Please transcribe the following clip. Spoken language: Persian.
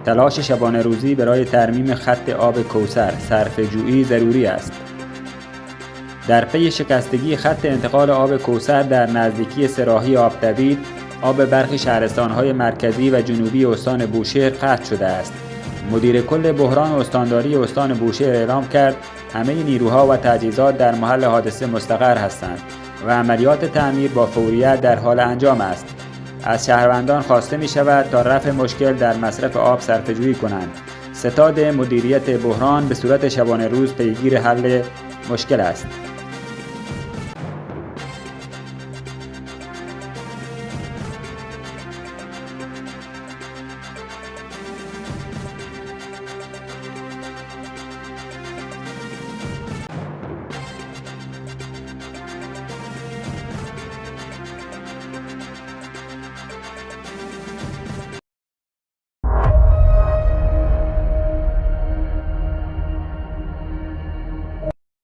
تلاش شبانه روزی برای ترمیم خط آب کوثر صرفه‌جویی ضروری است. در پی شکستگی خط انتقال آب کوثر در نزدیکی سراحی آبدوید، آب برخی شهرستان‌های مرکزی و جنوبی استان بوشهر قطع شده است. مدیر کل بحران استانداری استان بوشهر اعلام کرد همه نیروها و تجهیزات در محل حادثه مستقر هستند و عملیات تعمیر با فوریت در حال انجام است. از شهروندان خواسته می شود تا رفع مشکل در مصرف آب صرفه‌جویی کنند. ستاد مدیریت بحران به صورت شبانه روز پیگیر حل مشکل است.